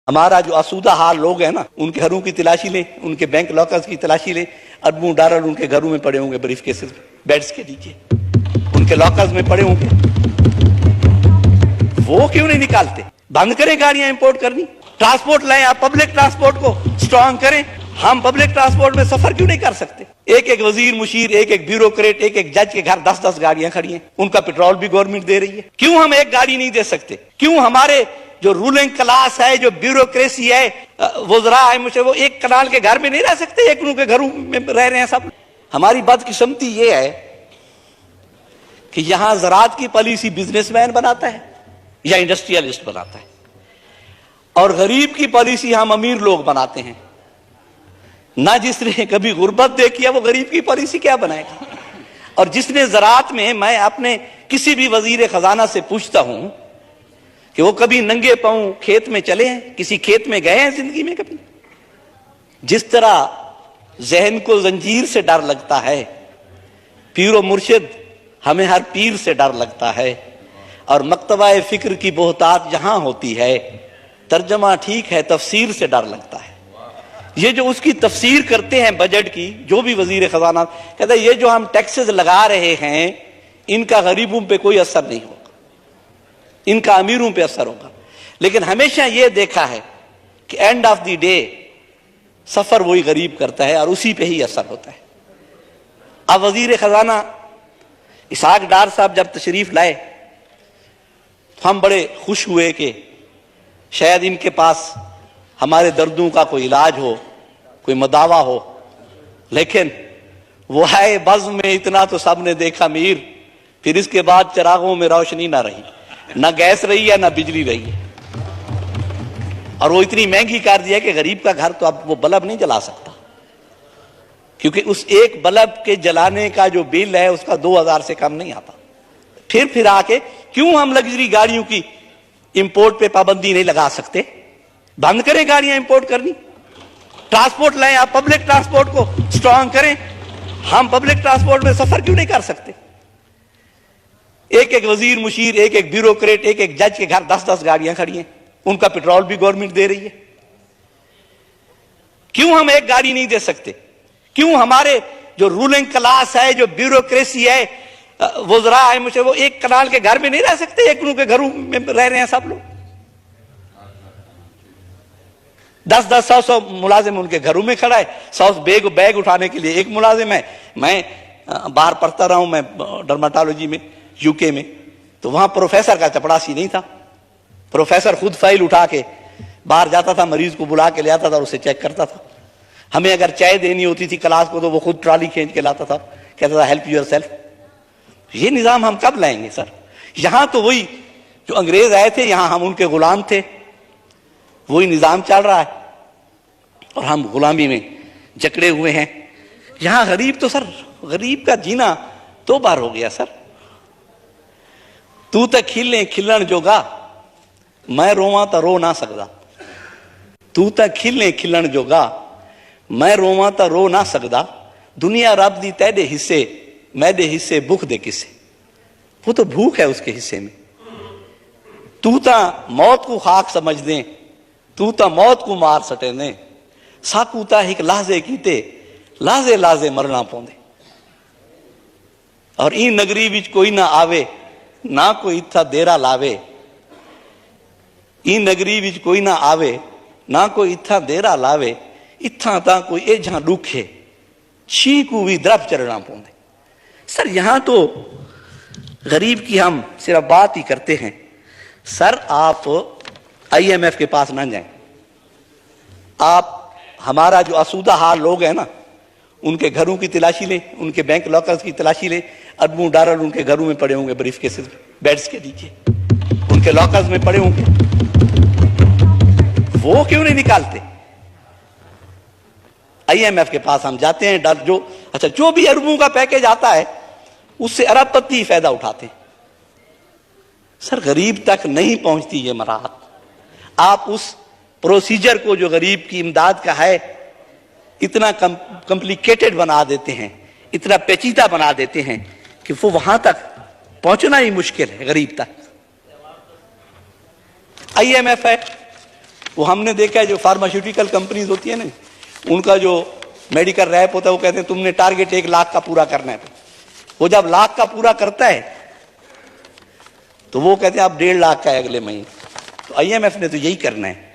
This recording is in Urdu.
ہمارا جو آسودہ حال لوگ ہیں نا، ان کے گھروں کی تلاشی لیں، ان کے بینک لاکرز کی تلاشی لیں، اربوں ڈالر ان کے گھروں میں پڑے ہوں گے، بریف کیسز بیڈز کے نیچے ان کے لاکرز میں پڑے ہوں گے، وہ کیوں نہیں نکالتے؟ بند کریں گاڑیاں امپورٹ کرنی، ٹرانسپورٹ لائیں، آپ پبلک ٹرانسپورٹ کو سٹرونگ کریں۔ ہم پبلک ٹرانسپورٹ میں سفر کیوں نہیں کر سکتے؟ ایک ایک وزیر مشیر، ایک ایک بیوروکریٹ، ایک ایک جج کے گھر 10 گاڑیاں کھڑی ہیں، ان کا پیٹرول بھی گورنمنٹ دے رہی ہے، کیوں ہم ایک گاڑی نہیں دے سکتے؟ کیوں ہمارے جو رولنگ کلاس ہے، جو بیوروکریسی ہے، وزراء ہے، وہ ایک کنال کے گھر میں نہیں رہ سکتے، ایک کے گھروں میں رہ رہے ہیں سب؟ ہماری بدقسمتی یہ ہے کہ یہاں زراعت کی پالیسی بزنس مین بناتا ہے یا انڈسٹریلسٹ بناتا ہے، اور غریب کی پالیسی ہم امیر لوگ بناتے ہیں۔ نہ جس نے کبھی غربت دیکھی ہے وہ غریب کی پالیسی کیا بنائے گا؟ اور جس نے زراعت میں اپنے کسی بھی وزیر خزانہ سے پوچھتا ہوں کہ وہ کبھی ننگے پاؤں کھیت میں چلے ہیں، کسی کھیت میں گئے ہیں زندگی میں کبھی؟ جس طرح ذہن کو زنجیر سے ڈر لگتا ہے، پیر و مرشد ہمیں ہر پیر سے ڈر لگتا ہے، اور مکتبہ فکر کی بہتات جہاں ہوتی ہے، ترجمہ ٹھیک ہے تفسیر سے ڈر لگتا ہے۔ یہ جو اس کی تفسیر کرتے ہیں بجٹ کی، جو بھی وزیر خزانہ کہتا ہے یہ جو ہم ٹیکسز لگا رہے ہیں ان کا غریبوں پہ کوئی اثر نہیں ہوگا، ان کا امیروں پہ اثر ہوگا۔ لیکن ہمیشہ یہ دیکھا ہے کہ اینڈ آف دی ڈے سفر وہی غریب کرتا ہے اور اسی پہ ہی اثر ہوتا ہے۔ اب وزیر خزانہ اسحاق ڈار صاحب جب تشریف لائے، ہم بڑے خوش ہوئے کہ شاید ان کے پاس ہمارے دردوں کا کوئی علاج ہو، کوئی مداوا ہو، لیکن وہ ہے بزم میں اتنا تو سب نے دیکھا میر، پھر اس کے بعد چراغوں میں روشنی نہ رہی، نہ گیس رہی ہے نہ بجلی رہی ہے، اور وہ اتنی مہنگی کر دی ہے کہ غریب کا گھر تو اب وہ بلب نہیں جلا سکتا، کیونکہ اس ایک بلب کے جلانے کا جو بل ہے اس کا 2000 سے کم نہیں آتا۔ پھر آ کے کیوں ہم لگژری گاڑیوں کی امپورٹ پہ پابندی نہیں لگا سکتے؟ بند کریں گاڑیاں امپورٹ کرنی، ٹرانسپورٹ لائیں، آپ پبلک ٹرانسپورٹ کو سٹرونگ کریں۔ ہم پبلک ٹرانسپورٹ میں سفر کیوں نہیں کر سکتے؟ ایک ایک وزیر مشیر، ایک ایک بیوروکریٹ، ایک ایک جج کے گھر 10 گاڑیاں کھڑی ہیں، ان کا پیٹرول بھی گورنمنٹ دے رہی ہے، کیوں ہم ایک گاڑی نہیں دے سکتے؟ کیوں ہمارے جو رولنگ کلاس ہے، جو بیوروکریسی ہے، وزراء ہے، وہ ایک کنال کے گھر میں نہیں رہ سکتے، ایک کے گھروں میں رہ رہے ہیں سب لوگ؟ 10 100 ملازم ان کے گھروں میں کھڑا ہے، 100 بیگ اٹھانے کے لیے ایک ملازم ہے۔ میں باہر پڑھتا رہا ہوں، میں ڈرماٹالوجی میں یو کے میں، تو وہاں پروفیسر کا چپڑاسی نہیں تھا، پروفیسر خود فائل اٹھا کے باہر جاتا تھا، مریض کو بلا کے لے آتا تھا اور اسے چیک کرتا تھا۔ ہمیں اگر چائے دینی ہوتی تھی کلاس کو تو وہ خود ٹرالی کھینچ کے لاتا تھا، کہتا تھا ہیلپ یور سیلف۔ یہ نظام ہم کب لائیں گے سر؟ یہاں تو وہی جو انگریز آئے تھے، یہاں ہم ان کے غلام تھے، وہی نظام چل رہا ہے اور ہم غلامی میں جکڑے ہوئے ہیں۔ یہاں غریب تو سر، غریب کا جینا دو بار ہو گیا سر۔ تو تک کھلنے کھلن جوگا، میں رواں تا رو نہ سکدا۔ تو تک کھلنے کھلن جوگا، میں رواں تا رو نہ سکدا۔ دنیا رب دی تیرے حصے، میں دے حصے بھوک دے کسے۔ وہ تو بھوک ہے اس کے حصے میں۔ تو تا موت کو خاک سمجھ دیں، تو تا موت کو مار سٹے دیں، ساکو تا ایک لحظے کیتے، لحظے مرنا پوندے۔ اور این نگری وچ کوئی نہ آوے، نہ کوئی اتھا دیرا لاوے۔ این نگری وچ کوئی نہ آوے، نہ کوئی اتھا دیرا لاوے، اتھا تا کوئی ایجھاں ڈوکھے، چھی کو بھی درف چرنا پوندے۔ سر یہاں تو غریب کی ہم صرف بات ہی کرتے ہیں۔ سر آپ IMF کے پاس نہ جائیں، آپ ہمارا جو آسودہ حال لوگ ہیں نا، ان کے گھروں کی تلاشی لیں، ان کے بینک لاکرز کی تلاشی لیں، اربوں ڈالر ان کے گھروں میں پڑے ہوں گے، بریف کیسز بیڈز کے نیچے ان کے لاکرز میں پڑے ہوں گے، وہ کیوں نہیں نکالتے؟ IMF کے پاس ہم جاتے ہیں، جو بھی اربوں کا پیکج آتا ہے اس سے ارب پتی فائدہ اٹھاتے ہیں۔ سر غریب تک نہیں پہنچتی یہ مراحت۔ آپ اس پروسیجر کو جو غریب کی امداد کا ہے اتنا کمپلیکیٹڈ بنا دیتے ہیں، اتنا پیچیدہ بنا دیتے ہیں کہ وہ وہاں تک پہنچنا ہی مشکل ہے غریب تک۔ IMF ہے، وہ ہم نے دیکھا ہے جو فارماسیوٹیکل کمپنیز ہوتی ہیں نا، ان کا جو میڈیکل ریپ ہوتا ہے وہ کہتے ہیں تم نے ٹارگیٹ 1 لاکھ کا پورا کرنا ہے، وہ جب 1 لاکھ کا پورا کرتا ہے تو وہ کہتے ہیں اب 1.5 لاکھ کا ہے اگلے مہینے. تو آئی ایم ایف نے تو یہی کرنا ہے.